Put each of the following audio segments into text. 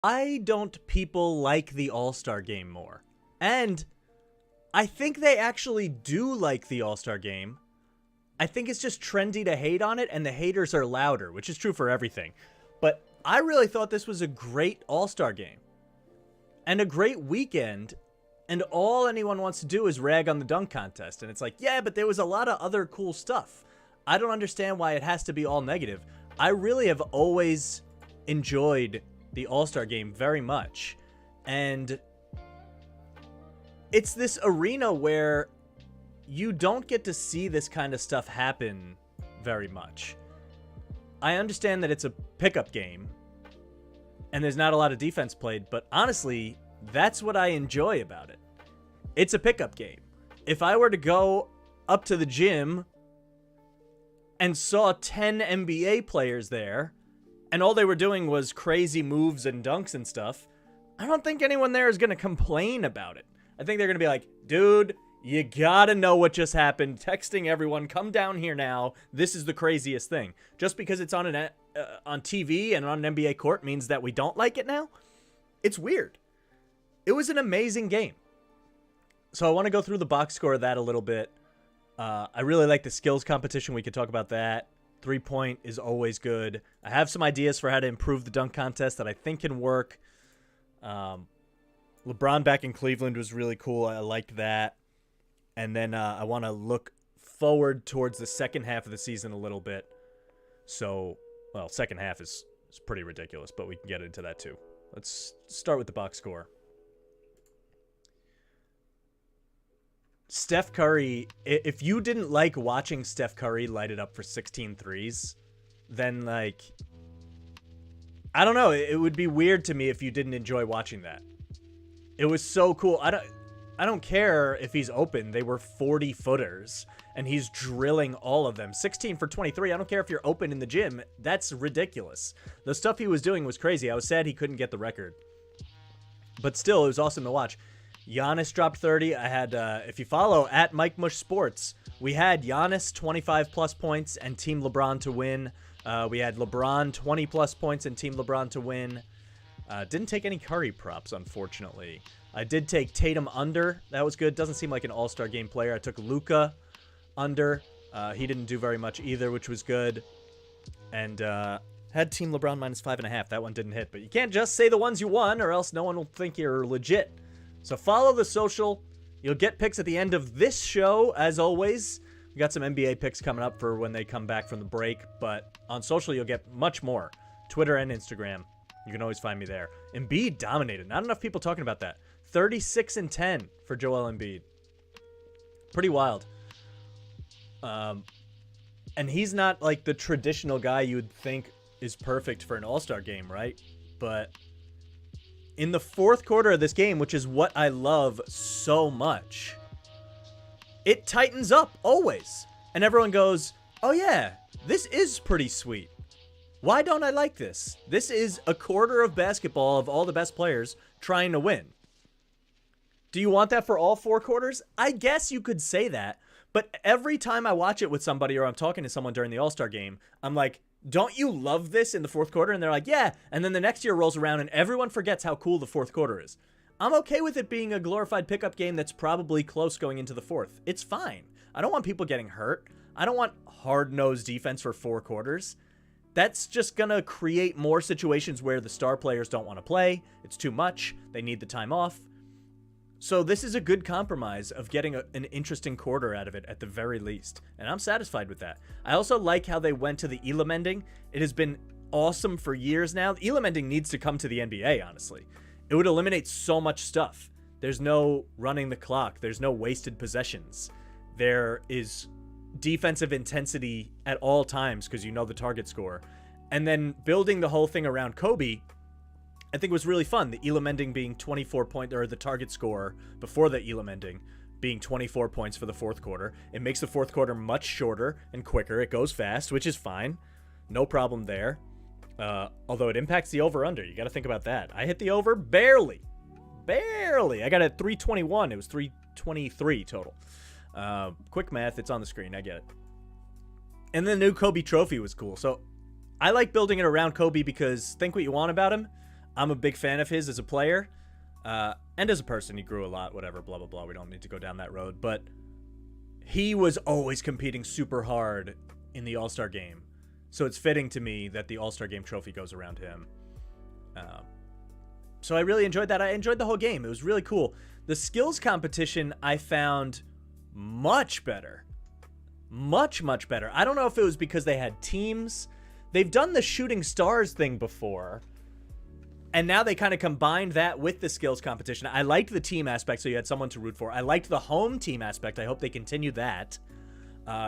Why don't people like the All-Star game more? And I think they actually do like the All-Star game. I think it's just trendy to hate on it, and the haters are louder, which is true for everything. But I really thought this was a great All-Star game and a great weekend, and all anyone wants to do is rag on the dunk contest. And it's like, yeah, but there was a lot of other cool stuff. I don't understand why it has to be all negative. I really have always enjoyed the All-Star game very much. And it's this arena where you don't get to see this kind of stuff happen very much. I understand that it's a pickup game and there's not a lot of defense played, but honestly, that's what I enjoy about it. It's a pickup game. If I were to go up to the gym and saw 10 NBA players there, and all they were doing was crazy moves and dunks and stuff, I don't think anyone there is going to complain about it. I think they're going to be like, dude, you gotta know what just happened. Texting everyone, come down here now. This is the craziest thing. Just because it's on on TV and on an NBA court means that we don't like it now? It's weird. It was an amazing game. So I want to go through the box score of that a little bit. I really like the skills competition. We could talk about that. 3-point is always good. I have some ideas for how to improve the dunk contest that I think can work. LeBron back in Cleveland was really cool. I liked that. And then I want to look forward towards the second half of the season a little bit. So, well, second half is pretty ridiculous, but we can get into that too. Let's start with the box score. Steph Curry, if you didn't like watching Steph Curry light it up for 16 threes, then, like, I don't know. It would be weird to me if you didn't enjoy watching that. It was so cool. I don't care if he's open. They were 40-footers, and he's drilling all of them. 16 for 23. I don't care if you're open in the gym. That's ridiculous. The stuff he was doing was crazy. I was sad he couldn't get the record. But still, it was awesome to watch. Giannis dropped 30. I had, if you follow, at Mike Mush Sports, we had Giannis 25-plus points and Team LeBron to win. We had LeBron 20-plus points and Team LeBron to win. Didn't take any Curry props, unfortunately. I did take Tatum under. That was good. Doesn't seem like an all-star game player. I took Luka under. He didn't do very much either, which was good. And had Team LeBron minus 5.5. That one didn't hit. But you can't just say the ones you won, or else no one will think you're legit. So follow the social. You'll get picks at the end of this show, as always. We got some NBA picks coming up for when they come back from the break. But on social, you'll get much more. Twitter and Instagram. You can always find me there. Embiid dominated. Not enough people talking about that. 36-10 for Joel Embiid. Pretty wild. And he's not like the traditional guy you would think is perfect for an all-star game, right? But in the fourth quarter of this game, which is what I love so much, it tightens up always. And everyone goes, oh yeah, this is pretty sweet. Why don't I like this? This is a quarter of basketball of all the best players trying to win. Do you want that for all four quarters? I guess you could say that. But every time I watch it with somebody or I'm talking to someone during the All-Star game, I'm like, don't you love this in the fourth quarter? And they're like, yeah. And then the next year rolls around and everyone forgets how cool the fourth quarter is. I'm okay with it being a glorified pickup game that's probably close going into the fourth. It's fine. I don't want people getting hurt. I don't want hard-nosed defense for 4 quarters. That's just going to create more situations where the star players don't want to play. It's too much. They need the time off. So this is a good compromise of getting an interesting quarter out of it at the very least. And I'm satisfied with that. I also like how they went to the Elam ending. It has been awesome for years now. Elam ending needs to come to the NBA, honestly. It would eliminate so much stuff. There's no running the clock. There's no wasted possessions. There is defensive intensity at all times because you know the target score. And then building the whole thing around Kobe, I think it was really fun. The Elam ending being 24 points, or the target score before the Elam ending being 24 points for the fourth quarter. It makes the fourth quarter much shorter and quicker. It goes fast, which is fine. No problem there. Although it impacts the over-under. You got to think about that. I hit the over barely. Barely. I got it at 321. It was 323 total. Quick math. It's on the screen. I get it. And the new Kobe trophy was cool. So I like building it around Kobe because think what you want about him. I'm a big fan of his as a player, and as a person. He grew a lot, whatever, blah, blah, blah. We don't need to go down that road. But he was always competing super hard in the All-Star game. So it's fitting to me that the All-Star game trophy goes around him. So I really enjoyed that. I enjoyed the whole game. It was really cool. The skills competition I found much better. Much, much better. I don't know if it was because they had teams. They've done the shooting stars thing before, and now they kind of combined that with the skills competition. I liked the team aspect, so you had someone to root for. I liked the home team aspect. I hope they continue that.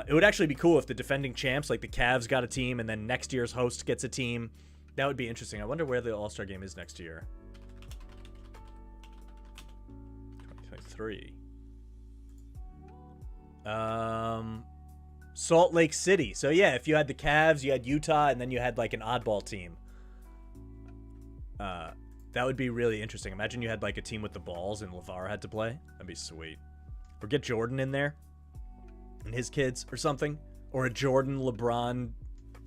It would actually be cool if the defending champs, like the Cavs, got a team, and then next year's host gets a team. That would be interesting. I wonder where the All-Star game is next year. 2023. Salt Lake City. So yeah, if you had the Cavs, you had Utah, and then you had like an oddball team. That would be really interesting. Imagine you had like a team with the balls and LeVar had to play. That'd be sweet. Or get Jordan in there and his kids or something. Or a Jordan, LeBron,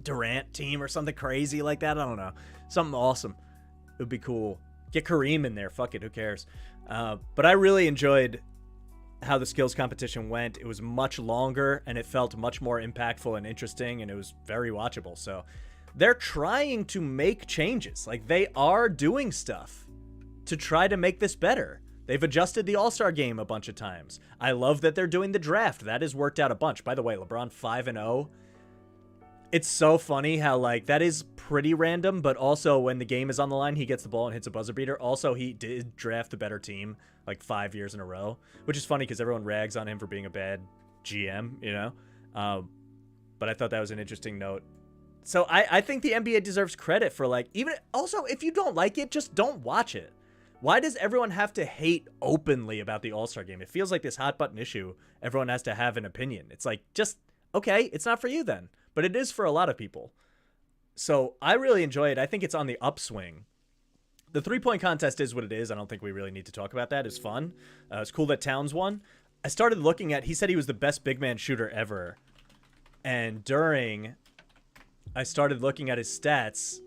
Durant team or something crazy like that. I don't know. Something awesome. It would be cool. Get Kareem in there. Fuck it. Who cares? But I really enjoyed how the skills competition went. It was much longer and it felt much more impactful and interesting, and it was very watchable. So they're trying to make changes. Like, they are doing stuff to try to make this better. They've adjusted the All-Star game a bunch of times. I love that they're doing the draft. That has worked out a bunch. By the way, LeBron 5-0. It's so funny how, like, that is pretty random, but also when the game is on the line, he gets the ball and hits a buzzer beater. Also, he did draft the better team like 5 years in a row, which is funny because everyone rags on him for being a bad GM, you know? But I thought that was an interesting note. So I think the NBA deserves credit for, like, even also, if you don't like it, just don't watch it. Why does everyone have to hate openly about the All-Star game? It feels like this hot button issue. Everyone has to have an opinion. It's like, just, okay, it's not for you then. But it is for a lot of people. So I really enjoy it. I think it's on the upswing. The three-point contest is what it is. I don't think we really need to talk about that. It's fun. It's cool that Towns won. I started looking at, he said he was the best big man shooter ever. And I started looking at his stats,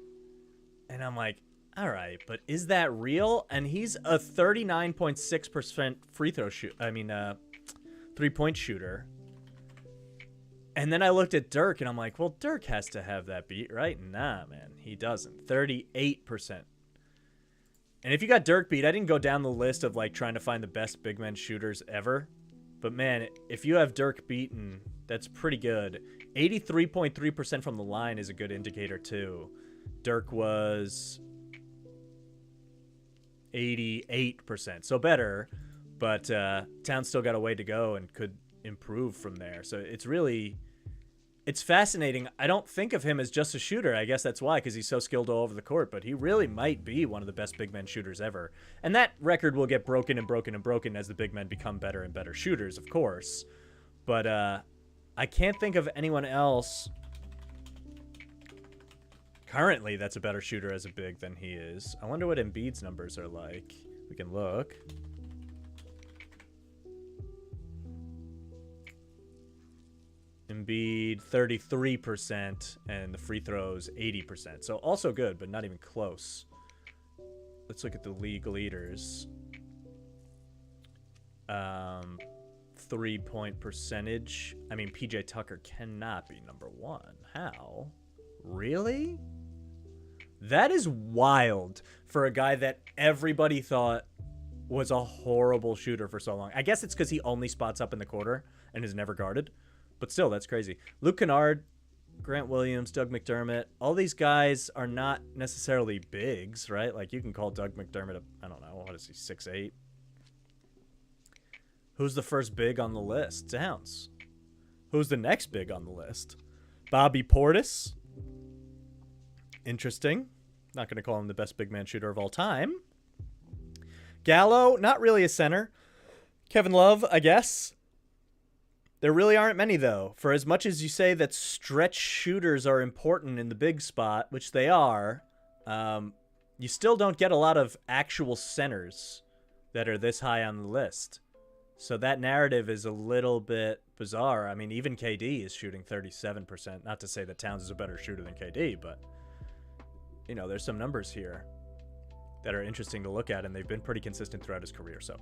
and I'm like, all right, but is that real? And he's a 39.6% free throw shoot. I mean, 3-point shooter. And then I looked at Dirk, and I'm like, well, Dirk has to have that beat, right? Nah, man, he doesn't. 38%. And if you got Dirk beat, I didn't go down the list of, like, trying to find the best big man shooters ever. But, man, if you have Dirk beaten, that's pretty good. 83.3% from the line is a good indicator, too. Dirk was 88%. So better, but Towns still got a way to go and could improve from there. So it's fascinating. I don't think of him as just a shooter. I guess that's why, because he's so skilled all over the court, but he really might be one of the best big men shooters ever. And that record will get broken and broken and broken as the big men become better and better shooters, of course. But I can't think of anyone else currently that's a better shooter as a big than he is. I wonder what Embiid's numbers are like. We can look. Embiid 33% and the free throws 80%. So also good, but not even close. Let's look at the league leaders. 3-point percentage. I mean, PJ Tucker cannot be number one. How? Really? That is wild for a guy that everybody thought was a horrible shooter for so long. I guess it's because he only spots up in the quarter and is never guarded. But still, that's crazy. Luke Kennard, Grant Williams, Doug McDermott, all these guys are not necessarily bigs, right? Like, you can call Doug McDermott, I don't know, what is he, 6'8"? Who's the first big on the list? Towns. Who's the next big on the list? Bobby Portis. Interesting. Not going to call him the best big man shooter of all time. Gallo, not really a center. Kevin Love, I guess. There really aren't many, though. For as much as you say that stretch shooters are important in the big spot, which they are, you still don't get a lot of actual centers that are this high on the list. So that narrative is a little bit bizarre. I mean, even KD is shooting 37%. Not to say that Towns is a better shooter than KD, but, you know, there's some numbers here. that are interesting to look at, and they've been pretty consistent throughout his career. So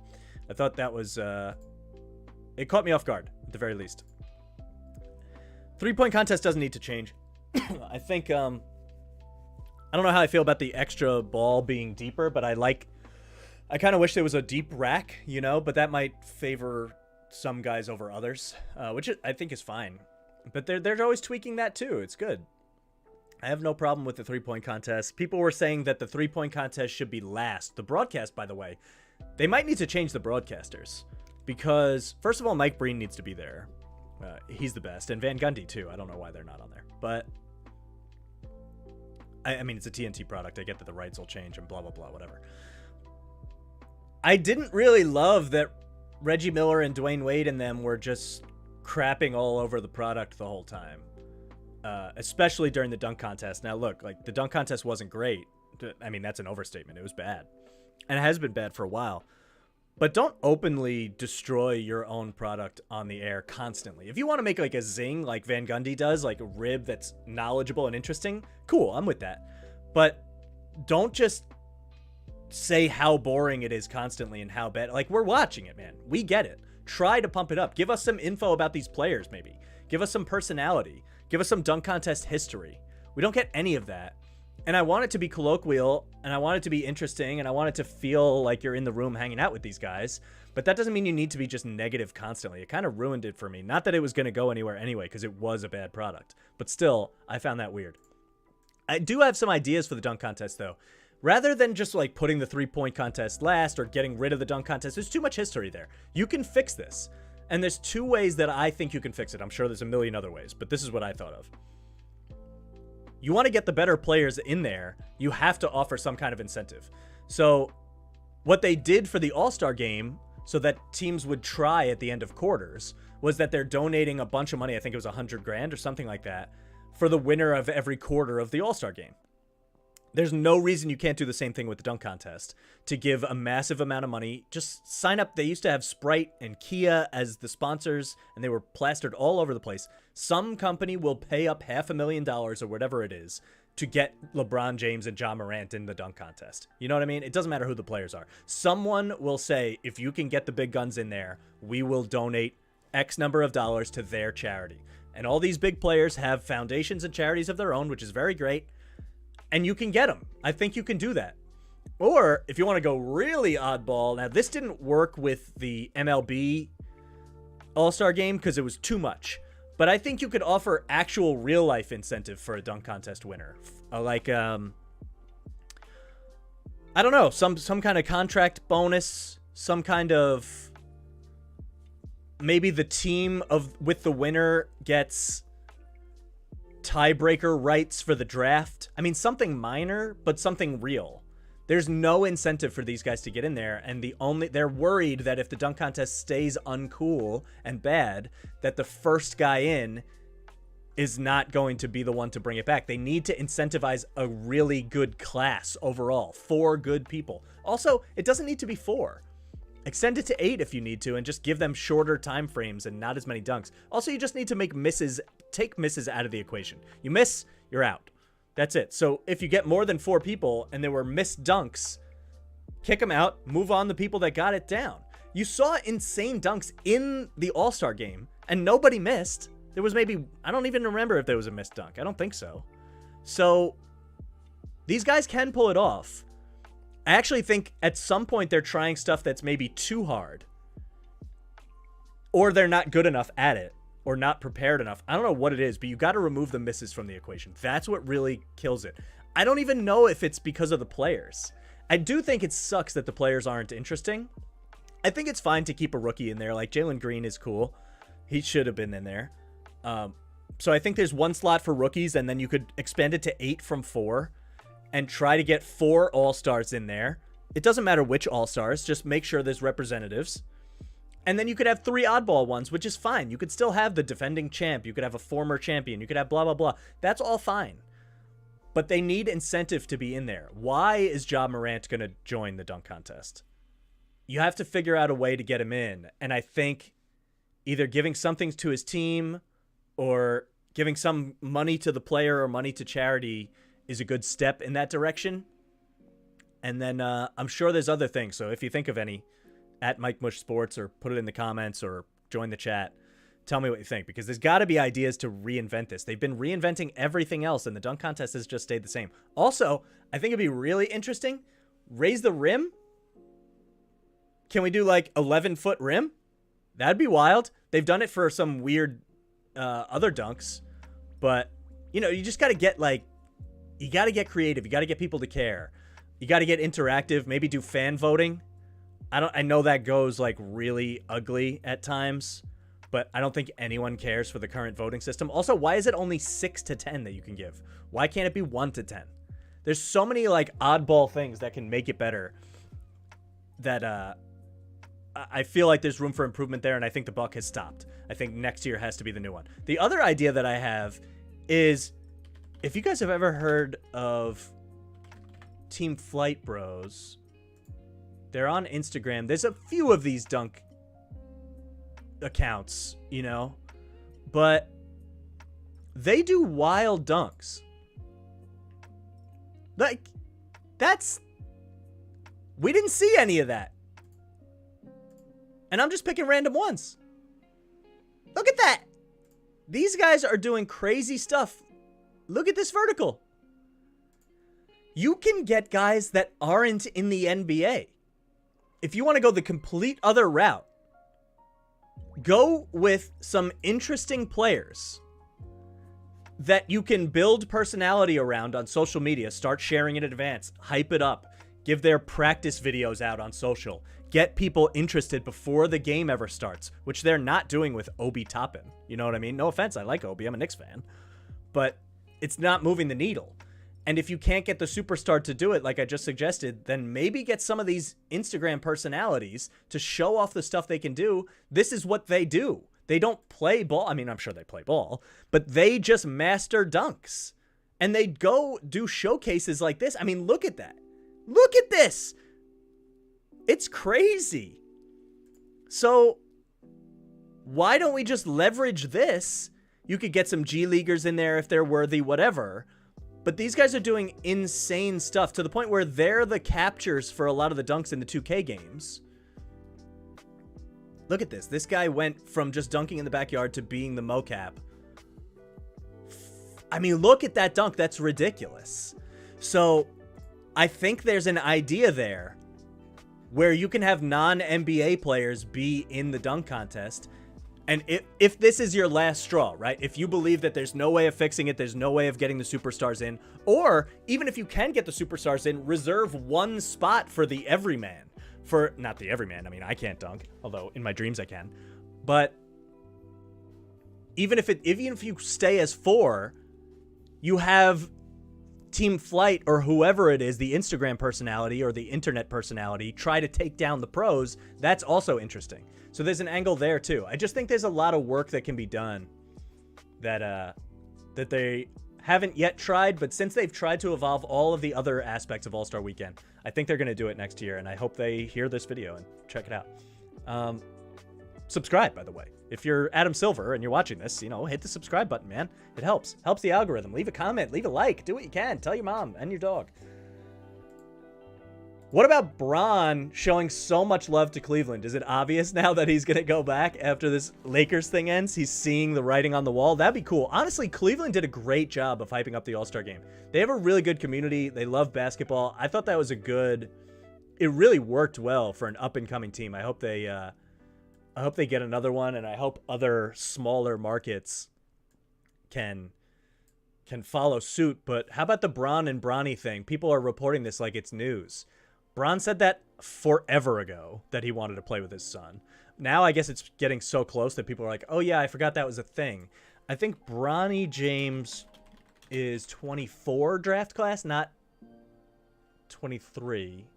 I thought that was, it caught me off guard at the very least. 3-point contest doesn't need to change. I think, I don't know how I feel about the extra ball being deeper, but I kind of wish there was a deep rack, you know, but that might favor some guys over others, which I think is fine. But they're always tweaking that too. It's good. I have no problem with the 3-point contest. People were saying that the 3-point contest should be last. The broadcast, by the way, they might need to change the broadcasters because, first of all, Mike Breen needs to be there. He's the best. And Van Gundy, too. I don't know why they're not on there. But, I mean, it's a TNT product. I get that the rights will change and blah, blah, blah, whatever. I didn't really love that Reggie Miller and Dwayne Wade and them were just crapping all over the product the whole time. Especially during the dunk contest. Now, look, like, the dunk contest wasn't great. I mean, that's an overstatement. It was bad. And it has been bad for a while. But don't openly destroy your own product on the air constantly. If you want to make, like, a zing like Van Gundy does, like a rib that's knowledgeable and interesting, cool, I'm with that. But don't just say how boring it is constantly and how bad. Like, we're watching it, man. We get it. Try to pump it up. Give us some info about these players, maybe. Give us some personality. Give us some dunk contest history. We don't get any of that. And I want it to be colloquial, and I want it to be interesting, and I want it to feel like you're in the room hanging out with these guys. But that doesn't mean you need to be just negative constantly. It kind of ruined it for me. Not that it was going to go anywhere anyway, because it was a bad product. But still, I found that weird. I do have some ideas for the dunk contest, though. Rather than just, like, putting the 3-point contest last or getting rid of the dunk contest, there's too much history there. You can fix this. And there's 2 ways that I think you can fix it. I'm sure there's a million other ways, but this is what I thought of. You want to get the better players in there, you have to offer some kind of incentive. So what they did for the All-Star game, so that teams would try at the end of quarters, was that they're donating a bunch of money, I think it was $100,000 or something like that, for the winner of every quarter of the All-Star game. There's no reason you can't do the same thing with the dunk contest. To give a massive amount of money, just sign up. They used to have Sprite and Kia as the sponsors, and they were plastered all over the place. Some company will pay up $500,000 or whatever it is to get LeBron James and Ja Morant in the dunk contest. You know what I mean? It doesn't matter who the players are. Someone will say, if you can get the big guns in there, we will donate X number of dollars to their charity. And all these big players have foundations and charities of their own, which is very great. And you can get them. I think you can do that. Or if you want to go really oddball, now this didn't work with the MLB All-Star game because it was too much. But I think you could offer actual real life incentive for a dunk contest winner. Like, I don't know, some kind of contract bonus, some kind of, maybe the team with the winner gets tiebreaker rights for the draft. I mean, something minor, but something real. There's no incentive for these guys to get in there, and they're worried that if the dunk contest stays uncool and bad, that the first guy in is not going to be the one to bring it back. They need to incentivize a really good class overall. 4 good people. Also, it doesn't need to be 4. Extend it to 8 if you need to, and just give them shorter time frames and not as many dunks. Also, you just need to take misses out of the equation. You miss, you're out. That's it. So if you get more than 4 people and there were missed dunks, kick them out, move on the people that got it down. You saw insane dunks in the All-Star game, and nobody missed. There was maybe, I don't even remember if there was a missed dunk. I don't think so. So these guys can pull it off. I actually think at some point they're trying stuff that's maybe too hard. Or they're not good enough at it. Or not prepared enough. I don't know what it is, but you got to remove the misses from the equation. That's what really kills it. I don't even know if it's because of the players. I do think it sucks that the players aren't interesting. I think it's fine to keep a rookie in there. Like, Jalen Green is cool. He should have been in there. So I think there's 1 slot for rookies, and then you could expand it to 8 from 4 and try to get 4 All-Stars in there. It doesn't matter which All-Stars. Just make sure there's representatives. And then you could have 3 oddball ones, which is fine. You could still have the defending champ. You could have a former champion. You could have blah, blah, blah. That's all fine. But they need incentive to be in there. Why is Ja Morant going to join the dunk contest? You have to figure out a way to get him in. And I think either giving something to his team or giving some money to the player or money to charity is a good step in that direction. And then I'm sure there's other things. So if you think of any, at Mike Mush Sports, or put it in the comments or join the chat. Tell me what you think, because there's got to be ideas to reinvent this. They've been reinventing everything else, and the dunk contest has just stayed the same. Also, I think it'd be really interesting. Raise the rim. Can we do like 11-foot rim? That'd be wild. They've done it for some weird other dunks, but you know, you just got to get you got to get creative. You got to get people to care. You got to get interactive. Maybe do fan voting. I know that goes like really ugly at times, but I don't think anyone cares for the current voting system. Also, why is it only 6 to 10 that you can give? Why can't it be 1 to 10? There's so many like oddball things that can make it better that I feel like there's room for improvement there, and I think the buck has stopped. I think next year has to be the new one. The other idea that I have is, if you guys have ever heard of Team Flight Bros, they're on Instagram. There's a few of these dunk accounts, you know, but they do wild dunks. Like, we didn't see any of that. And I'm just picking random ones. Look at that. These guys are doing crazy stuff. Look at this vertical. You can get guys that aren't in the NBA. If you want to go the complete other route, go with some interesting players that you can build personality around on social media. Start sharing in advance. Hype it up. Give their practice videos out on social. Get people interested before the game ever starts, which they're not doing with Obi Toppin. You know what I mean? No offense, I like Obi. I'm a Knicks fan. But it's not moving the needle. And if you can't get the superstar to do it, like I just suggested, then maybe get some of these Instagram personalities to show off the stuff they can do. This is what they do. They don't play ball. I mean, I'm sure they play ball, but they just master dunks. And they go do showcases like this. I mean, look at that. Look at this. It's crazy. So why don't we just leverage this? You could get some G Leaguers in there if they're worthy, whatever. But these guys are doing insane stuff to the point where they're the captures for a lot of the dunks in the 2K games. Look at this. This guy went from just dunking in the backyard to being the mocap. I mean, look at that dunk. That's ridiculous. So I think there's an idea there where you can have non-NBA players be in the dunk contest. And if this is your last straw, right? If you believe that there's no way of fixing it, there's no way of getting the superstars in, or even if you can get the superstars in, reserve one spot for the everyman. For, not the everyman, I mean, I can't dunk, although in my dreams I can. But even if you stay as 4, you have Team Flight or whoever it is, the Instagram personality or the internet personality, try to take down the pros. That's also interesting. So there's an angle there too. I just think there's a lot of work that can be done that they haven't yet tried, but since they've tried to evolve all of the other aspects of All-Star Weekend, I think they're going to do it next year, and I hope they hear this video and check it out. Subscribe, by the way. If you're Adam Silver and you're watching this, you know, hit the subscribe button, man. It helps. Helps the algorithm. Leave a comment. Leave a like. Do what you can. Tell your mom and your dog. What about Bron showing so much love to Cleveland? Is it obvious now that he's going to go back after this Lakers thing ends? He's seeing the writing on the wall. That'd be cool. Honestly, Cleveland did a great job of hyping up the All-Star game. They have a really good community. They love basketball. I thought that was it really worked well for an up-and-coming team. I hope they get another one, and I hope other smaller markets can follow suit. But how about the Bron and Bronny thing? People are reporting this like it's news. Bron said that forever ago that he wanted to play with his son. Now I guess it's getting so close that people are like, oh yeah, I forgot that was a thing. I think Bronny James is 24 draft class, not 23.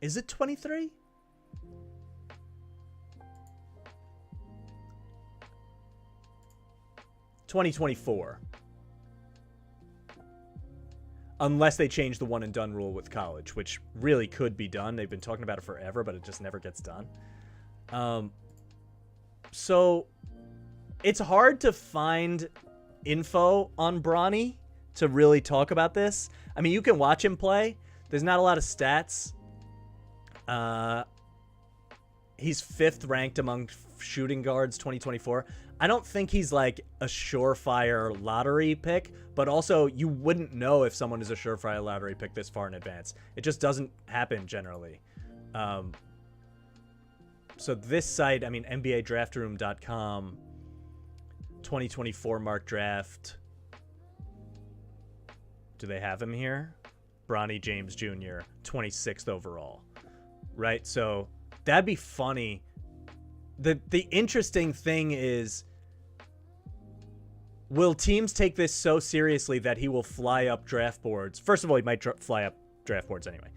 Is it 23? $2024. Unless they change the one and done rule with college, which really could be done. They've been talking about it forever, but it just never gets done. So it's hard to find info on Bronny to really talk about this. I mean, you can watch him play. There's not a lot of stats. He's 5th ranked among shooting guards 2024. I don't think he's like a surefire lottery pick, but also you wouldn't know if someone is a surefire lottery pick this far in advance. It just doesn't happen generally. So this site, I mean, NBADraftRoom.com, 2024 mock draft. Do they have him here? Bronny James Jr., 26th overall. Right? So that'd be funny. The interesting thing is, will teams take this so seriously that he will fly up draft boards? First of all, he might fly up draft boards anyway.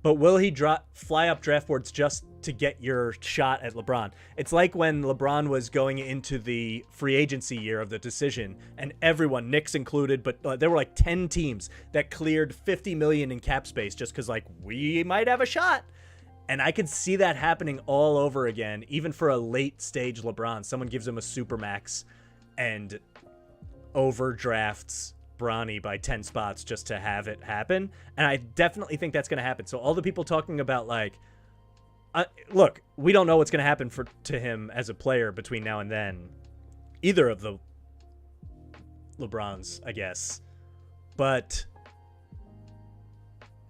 But will he fly up draft boards just to get your shot at LeBron? It's like when LeBron was going into the free agency year of the decision, and everyone, Knicks included, but there were like 10 teams that cleared $50 million in cap space just because, like, we might have a shot. And I could see that happening all over again, even for a late stage LeBron. Someone gives him a supermax and overdrafts Bronny by 10 spots just to have it happen. And I definitely think that's going to happen. So all the people talking about, like, look, we don't know what's going to happen to him as a player between now and then. Either of the LeBrons, I guess. But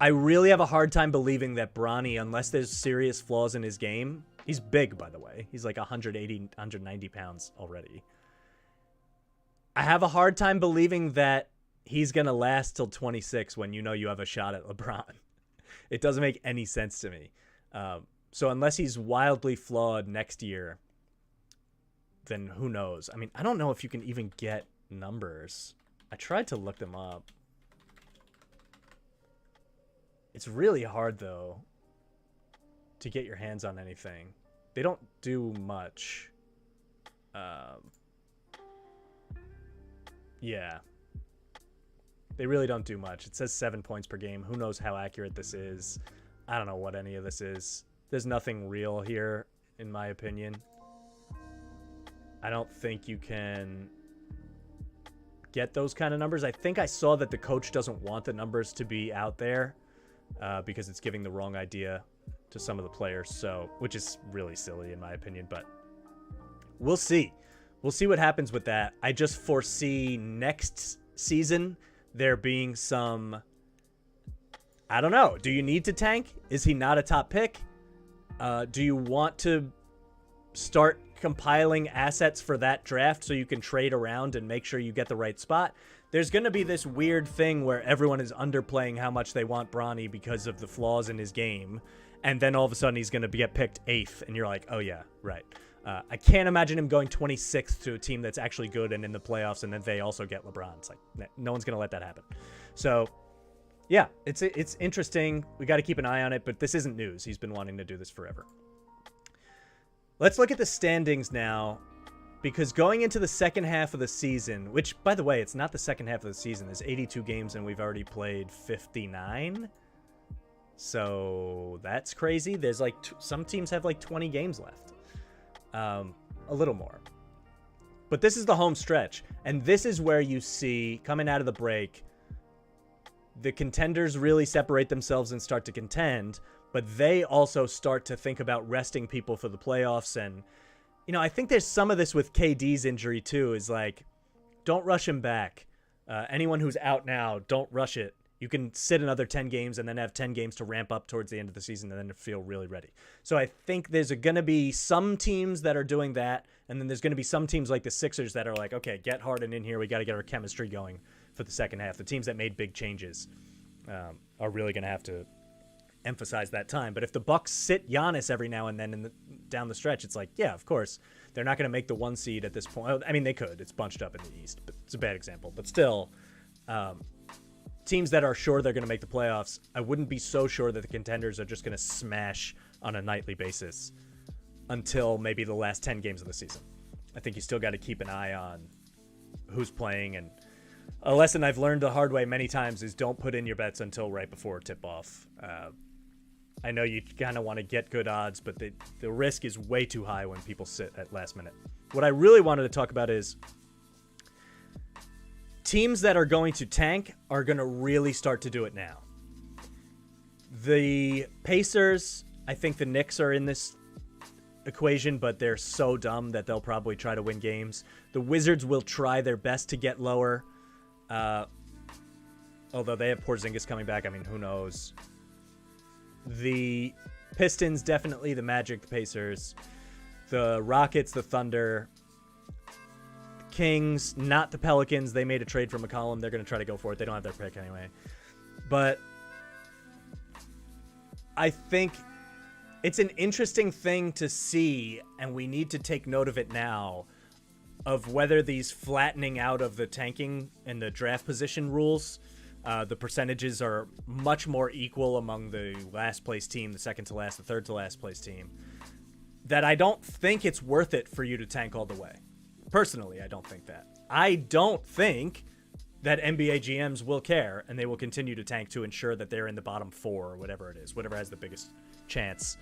I really have a hard time believing that Bronny, unless there's serious flaws in his game, he's big, by the way. He's like 180, 190 pounds already. I have a hard time believing that he's going to last till 26 when you know you have a shot at LeBron. It doesn't make any sense to me. So unless he's wildly flawed next year, then who knows? I mean, I don't know if you can even get numbers. I tried to look them up. It's really hard, though, to get your hands on anything. They don't do much. Yeah. They really don't do much. It says 7 points per game. Who knows how accurate this is? I don't know what any of this is. There's nothing real here, in my opinion. I don't think you can get those kind of numbers. I think I saw that the coach doesn't want the numbers to be out there because it's giving the wrong idea to some of the players, so which is really silly in my opinion, but we'll see. We'll see what happens with that. I just foresee next season there being some, I don't know. Do you need to tank? Is he not a top pick? Do you want to start compiling assets for that draft so you can trade around and make sure you get the right spot? There's going to be this weird thing where everyone is underplaying how much they want Bronny because of the flaws in his game. And then all of a sudden he's going to get picked 8th. And you're like, oh yeah, right. I can't imagine him going 26th to a team that's actually good and in the playoffs, and then they also get LeBron. It's like, no one's going to let that happen. So, yeah, it's interesting. We got to keep an eye on it, but this isn't news. He's been wanting to do this forever. Let's look at the standings now, because going into the second half of the season, which, by the way, it's not the second half of the season. There's 82 games, and we've already played 59. So that's crazy. There's like some teams have like 20 games left. A little more. But this is the home stretch. And this is where you see, coming out of the break, the contenders really separate themselves and start to contend. But they also start to think about resting people for the playoffs. And, you know, I think there's some of this with KD's injury too, is like, don't rush him back. Anyone who's out now, don't rush it. You can sit another 10 games and then have 10 games to ramp up towards the end of the season and then feel really ready. So I think there's going to be some teams that are doing that, and then there's going to be some teams like the Sixers that are like, okay, get Harden in here. We got to get our chemistry going for the second half. The teams that made big changes are really going to have to emphasize that time. But if the Bucks sit Giannis every now and then down the stretch, it's like, yeah, of course, they're not going to make the 1 seed at this point. I mean, they could. It's bunched up in the East, but it's a bad example. But still, teams that are sure they're going to make the playoffs, I wouldn't be so sure that the contenders are just going to smash on a nightly basis until maybe the last 10 games of the season. I think you still got to keep an eye on who's playing. And a lesson I've learned the hard way many times is don't put in your bets until right before tip-off. I know you kind of want to get good odds, but the risk is way too high when people sit at last minute. What I really wanted to talk about is teams that are going to tank are going to really start to do it now. The Pacers, I think the Knicks are in this equation, but they're so dumb that they'll probably try to win games. The Wizards will try their best to get lower. Although they have Porzingis coming back, I mean, who knows? The Pistons, definitely. The Magic, the Pacers. The Rockets, the Thunder. The Kings, not the Pelicans. They made a trade for McCollum. They're going to try to go for it. They don't have their pick anyway. But I think it's an interesting thing to see, and we need to take note of it now, of whether these flattening out of the tanking and the draft position rules, the percentages are much more equal among the last place team, the second to last, the third to last place team, that I don't think it's worth it for you to tank all the way. Personally, I don't think that. I don't think that NBA GMs will care, and they will continue to tank to ensure that they're in the bottom 4 or whatever it is, whatever has the biggest chance.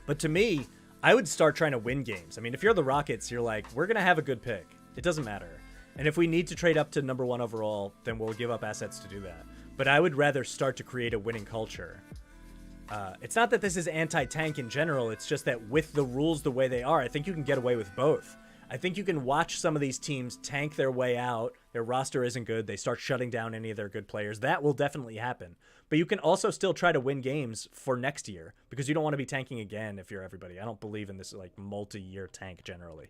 But to me, I would start trying to win games. I mean, if you're the Rockets, you're like, we're going to have a good pick. It doesn't matter. And if we need to trade up to number 1 overall, then we'll give up assets to do that. But I would rather start to create a winning culture. It's not that this is anti-tank in general. It's just that with the rules the way they are, I think you can get away with both. I think you can watch some of these teams tank their way out. Their roster isn't good. They start shutting down any of their good players. That will definitely happen. But you can also still try to win games for next year because you don't want to be tanking again if you're everybody. I don't believe in this like multi-year tank generally,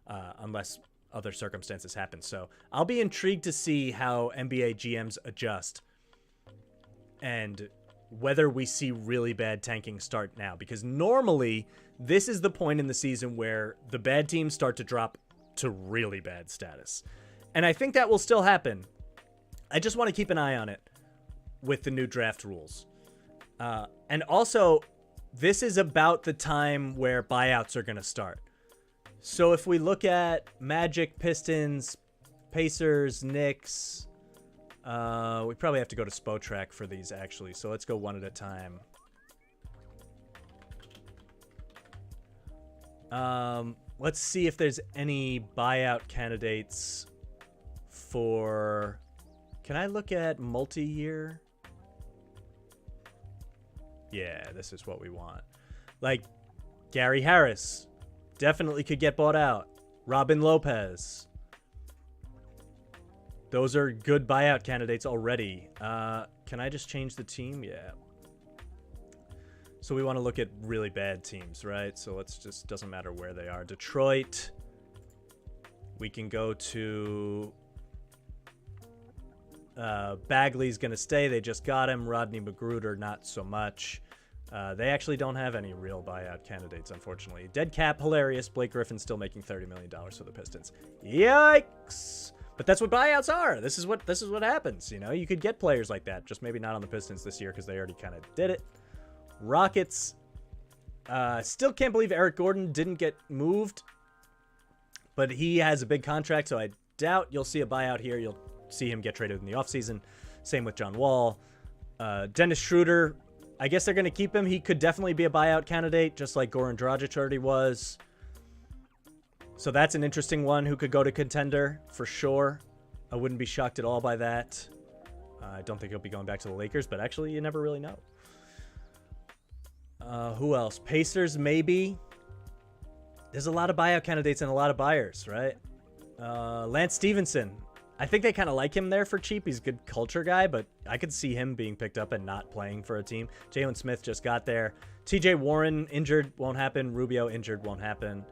unless other circumstances happen. So I'll be intrigued to see how NBA GMs adjust and whether we see really bad tanking start now, because normally this is the point in the season where the bad teams start to drop to really bad status. And I think that will still happen. I just want to keep an eye on it with the new draft rules. And also, this is about the time where buyouts are going to start. So if we look at Magic, Pistons, Pacers, Knicks, we probably have to go to Spotrac for these, actually. So let's go one at a time. Let's see if there's any buyout candidates for... Can I look at multi-year? Yeah, this is what we want. Like, Gary Harris definitely could get bought out. Robin Lopez. Those are good buyout candidates already. Can I just change the team? Yeah. So we want to look at really bad teams, right? So let's just, doesn't matter where they are. Detroit. We can go to... Bagley's going to stay. They just got him. Rodney Magruder, not so much. They actually don't have any real buyout candidates, unfortunately. Dead cap, hilarious. Blake Griffin's still making $30 million for the Pistons. Yikes! But that's what buyouts are. This is what happens. You know, you could get players like that, just maybe not on the Pistons this year because they already kind of did it. Rockets. Still can't believe Eric Gordon didn't get moved, but he has a big contract, so I doubt you'll see a buyout here. You'll see him get traded in the offseason. Same with John Wall. Dennis Schroeder, I guess they're going to keep him. He could definitely be a buyout candidate, just like Goran Dragic already was. So that's an interesting one who could go to contender for sure. I wouldn't be shocked at all by that. I don't think he'll be going back to the Lakers, but actually you never really know. Who else? Pacers, maybe. There's a lot of buyout candidates and a lot of buyers, right? Lance Stevenson. I think they kind of like him there for cheap. He's a good culture guy, but I could see him being picked up and not playing for a team. Jalen Smith just got there. TJ Warren injured, won't happen. Rubio injured, won't happen.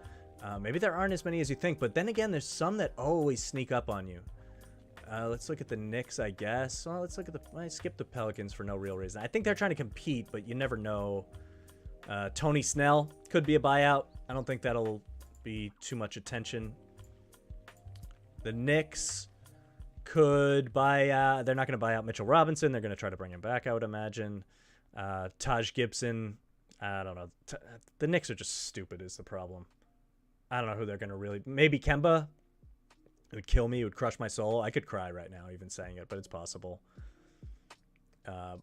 Maybe there aren't as many as you think, but then again, there's some that always sneak up on you. Let's look at the Knicks, I guess. Well, let's look at I skipped the Pelicans for no real reason. I think they're trying to compete, but you never know. Tony Snell could be a buyout. I don't think that'll be too much attention. The Knicks could buy out. They're not going to buy out Mitchell Robinson. They're going to try to bring him back, I would imagine. Taj Gibson. I don't know. The Knicks are just stupid is the problem. I don't know who they're going to really... Maybe Kemba. It would kill me. It would crush my soul. I could cry right now even saying it, but it's possible.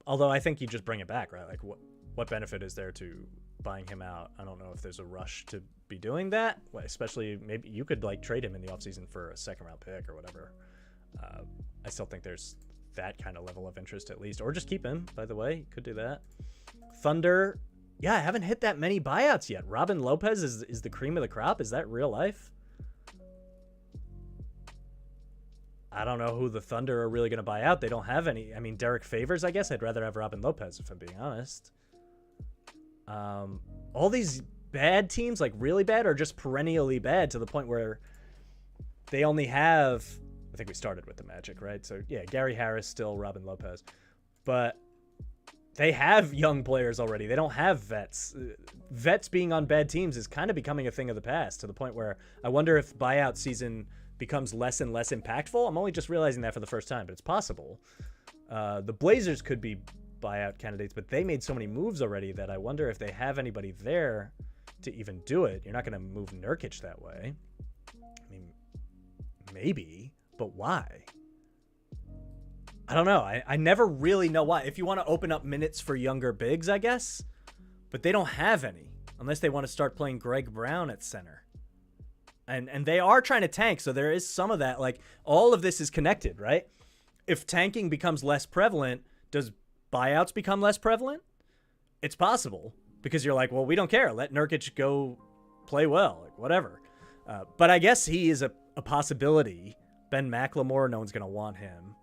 Although I think you just bring it back, right? Like, what benefit is there to buying him out? I don't know if there's a rush to be doing that. Well, especially maybe you could like trade him in the offseason for a second-round pick or whatever. I still think there's that kind of level of interest at least. Or just keep him, by the way. Could do that. Thunder. Yeah, I haven't hit that many buyouts yet. Robin Lopez is the cream of the crop. Is that real life? I don't know who the Thunder are really going to buy out. They don't have any. I mean, Derek Favors, I guess. I'd rather have Robin Lopez, if I'm being honest. All these bad teams, like really bad, are just perennially bad to the point where they only have... I think we started with the Magic, right? So, yeah, Gary Harris, still Robin Lopez. But they have young players already. They don't have vets. Vets being on bad teams is kind of becoming a thing of the past, to the point where I wonder if buyout season becomes less and less impactful. I'm only just realizing that for the first time, but it's possible. The Blazers could be buyout candidates, but they made so many moves already that I wonder if they have anybody there to even do it. You're not going to move Nurkic that way. I mean, maybe, but why? I don't know. I never really know why. If you want to open up minutes for younger bigs, I guess, but they don't have any unless they want to start playing Greg Brown at center. And they are trying to tank, so there is some of that. Like, all of this is connected, right? If tanking becomes less prevalent, does buyouts become less prevalent? It's possible, because you're like, well, we don't care. Let Nurkic go play well, like whatever. But I guess he is a possibility. Ben McLemore, no one's going to want him.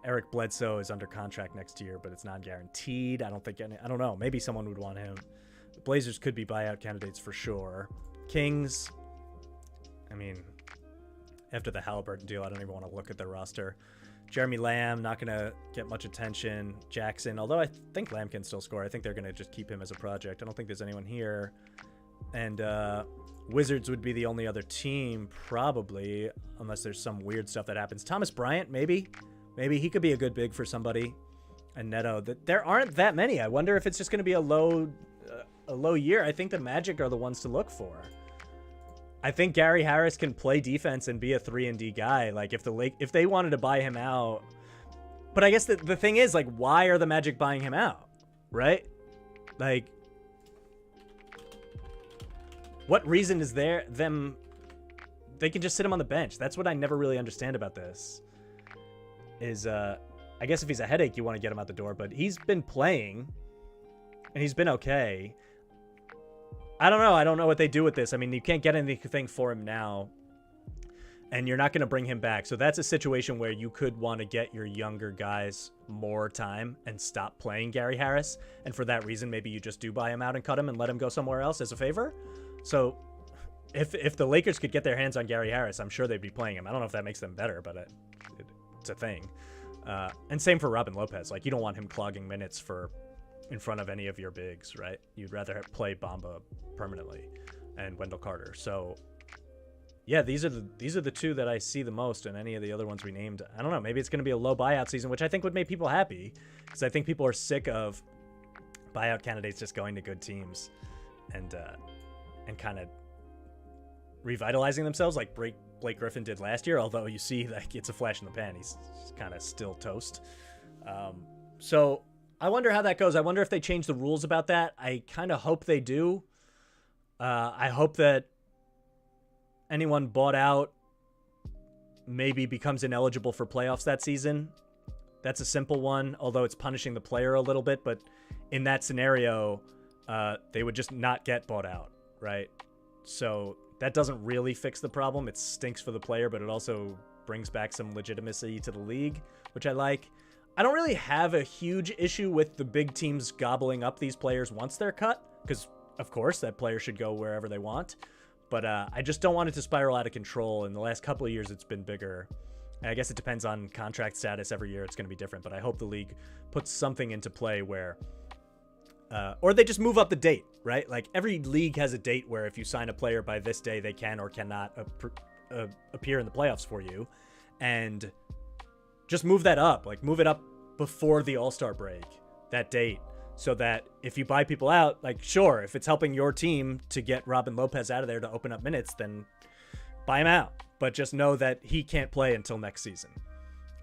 Eric Bledsoe is under contract next year, but it's not guaranteed. I don't know. Maybe someone would want him. The Blazers could be buyout candidates for sure. Kings... I mean, after the Halliburton deal, I don't even want to look at their roster. Jeremy Lamb, not going to get much attention. Jackson, although I think Lamb can still score. I think they're going to just keep him as a project. I don't think there's anyone here. And Wizards would be the only other team, probably, unless there's some weird stuff that happens. Thomas Bryant, maybe. Maybe he could be a good big for somebody. And Neto. There aren't that many. I wonder if it's just going to be a low year. I think the Magic are the ones to look for. I think Gary Harris can play defense and be a 3-and-D guy. Like, if they wanted to buy him out. But I guess the thing is, like, why are the Magic buying him out? Right? Like, what reason is there them... They can just sit him on the bench. That's what I never really understand about this. Is, I guess if he's a headache, you want to get him out the door. But he's been playing, and he's been okay. I don't know. I don't know what they do with this. I mean, you can't get anything for him now, and you're not going to bring him back. So that's a situation where you could want to get your younger guys more time and stop playing Gary Harris. And for that reason, maybe you just do buy him out and cut him and let him go somewhere else as a favor. So if the Lakers could get their hands on Gary Harris, I'm sure they'd be playing him. I don't know if that makes them better, but it's a thing. And same for Robin Lopez. Like, you don't want him clogging minutes in front of any of your bigs, right? You'd rather play Bamba permanently and Wendell Carter. So yeah, these are the two that I see the most, and any of the other ones we named, I don't know, maybe it's going to be a low buyout season, which I think would make people happy, because I think people are sick of buyout candidates just going to good teams and kind of revitalizing themselves like Blake Griffin did last year, although you see like it's a flash in the pan. He's kind of still toast. So I wonder how that goes. I wonder if they change the rules about that. I kind of hope they do. I hope that anyone bought out maybe becomes ineligible for playoffs that season. That's a simple one, although it's punishing the player a little bit. But in that scenario, they would just not get bought out, right? So that doesn't really fix the problem. It stinks for the player, but it also brings back some legitimacy to the league, which I like. I don't really have a huge issue with the big teams gobbling up these players once they're cut, because, of course, that player should go wherever they want. But I just don't want it to spiral out of control. In the last couple of years, it's been bigger. And I guess it depends on contract status. Every year, it's going to be different. But I hope the league puts something into play where... or they just move up the date, right? Like, every league has a date where if you sign a player by this day, they can or cannot appear in the playoffs for you. And... just move that up, like move it up before the All-Star break, that date, so that if you buy people out, like, sure, if it's helping your team to get Robin Lopez out of there to open up minutes, then buy him out. But just know that he can't play until next season.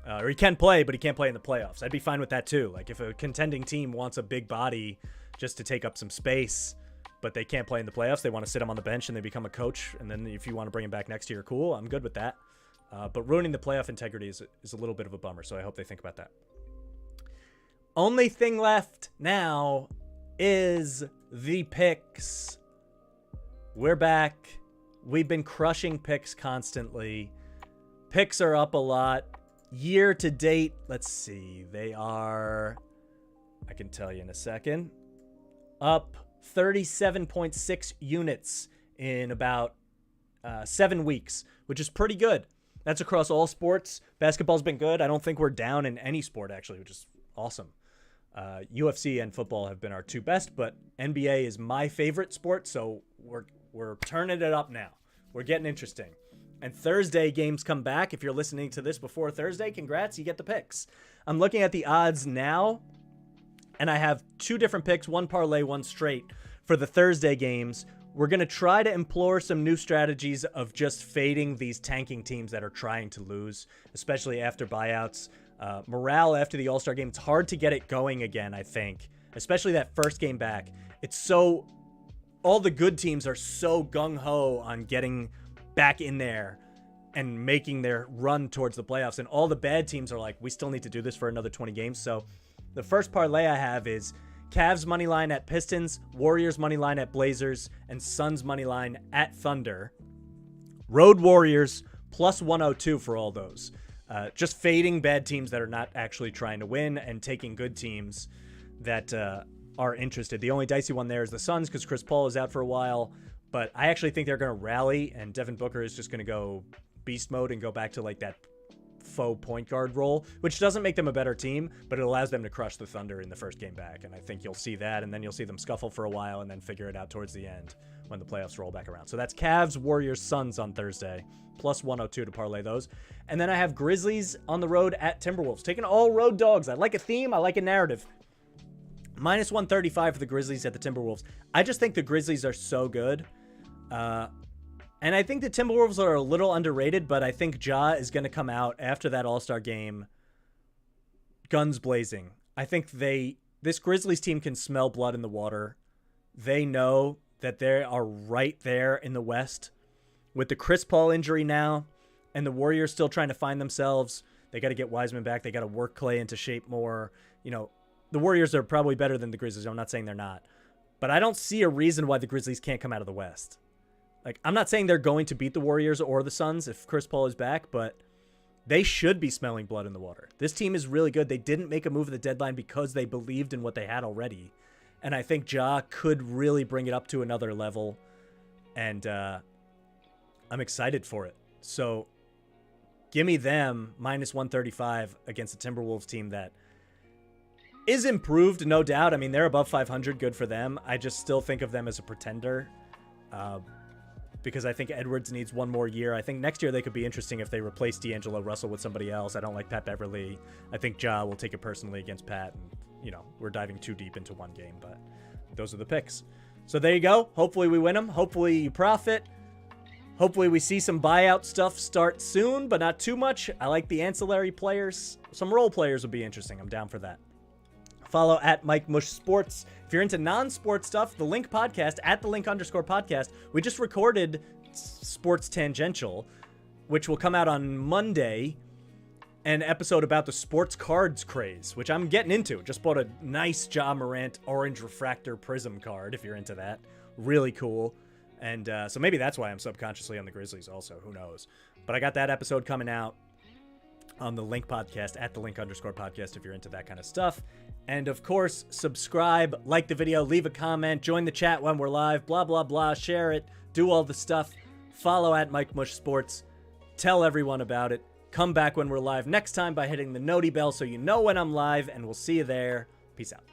Or he can play, but he can't play in the playoffs. I'd be fine with that too. Like, if a contending team wants a big body just to take up some space, but they can't play in the playoffs, they want to sit him on the bench and they become a coach, and then if you want to bring him back next year, cool, I'm good with that. But ruining the playoff integrity is a little bit of a bummer, so I hope they think about that. Only thing left now is the picks. We're back. We've been crushing picks constantly. Picks are up a lot. Year to date, let's see. They are, I can tell you in a second, up 37.6 units in about 7 weeks, which is pretty good. That's across all sports. Basketball's been good. I don't think we're down in any sport, actually, which is awesome. UFC and football have been our two best, but NBA is my favorite sport, so we're turning it up now. We're getting interesting. And Thursday games come back. If you're listening to this before Thursday, congrats, you get the picks. I'm looking at the odds now, and I have 2 different picks, one parlay, one straight, for the Thursday games. We're going to try to employ some new strategies of just fading these tanking teams that are trying to lose, especially after buyouts. Morale after the All-Star game, it's hard to get it going again, I think, especially that first game back. All the good teams are so gung-ho on getting back in there and making their run towards the playoffs, and all the bad teams are like, we still need to do this for another 20 games. So the first parlay I have is Cavs money line at Pistons, Warriors money line at Blazers, and Suns money line at Thunder. Road Warriors plus 102 for all those. Just fading bad teams that are not actually trying to win and taking good teams that are interested. The only dicey one there is the Suns because Chris Paul is out for a while, but I actually think they're going to rally, and Devin Booker is just going to go beast mode and go back to like that faux point guard role, which doesn't make them a better team, but it allows them to crush the Thunder in the first game back. And I think you'll see that, and then you'll see them scuffle for a while and then figure it out towards the end when the playoffs roll back around. So that's Cavs, Warriors, Suns on Thursday, plus 102 to parlay those. And then I have Grizzlies on the road at Timberwolves, taking all road dogs. I like a theme. I like a narrative. Minus 135 for the Grizzlies at the Timberwolves. I just think the Grizzlies are so good. And I think the Timberwolves are a little underrated, but I think Ja is going to come out after that All-Star game guns blazing. I think this Grizzlies team can smell blood in the water. They know that they are right there in the West. With the Chris Paul injury now and the Warriors still trying to find themselves, they got to get Wiseman back. They got to work Clay into shape more. You know, the Warriors are probably better than the Grizzlies. I'm not saying they're not. But I don't see a reason why the Grizzlies can't come out of the West. Like, I'm not saying they're going to beat the Warriors or the Suns if Chris Paul is back, but they should be smelling blood in the water. This team is really good. They didn't make a move at the deadline because they believed in what they had already. And I think Ja could really bring it up to another level. And I'm excited for it. So give me them minus 135 against the Timberwolves team that is improved, no doubt. I mean, they're above 500. Good for them. I just still think of them as a pretender. Because I think Edwards needs one more year. I think next year they could be interesting if they replace D'Angelo Russell with somebody else. I don't like Pat Beverly. I think Ja will take it personally against Pat. And, you know, we're diving too deep into one game, but those are the picks. So there you go. Hopefully we win them. Hopefully you profit. Hopefully we see some buyout stuff start soon, but not too much. I like the ancillary players. Some role players would be interesting. I'm down for that. Follow at Mike Mush Sports. If you're into non-sports stuff, the Link Podcast, at the Link_podcast. We just recorded Sports Tangential, which will come out on Monday, an episode about the sports cards craze, which I'm getting into. Just bought a nice Ja Morant orange refractor prism card, if you're into that. Really cool. And so maybe that's why I'm subconsciously on the Grizzlies also. Who knows? But I got that episode coming out on the Link Podcast, at the Link_podcast, if you're into that kind of stuff. And of course, subscribe, like the video, leave a comment, join the chat when we're live, blah, blah, blah, share it, do all the stuff. Follow at Mike Mush Sports. Tell everyone about it. Come back when we're live next time by hitting the noti bell so you know when I'm live, and we'll see you there. Peace out.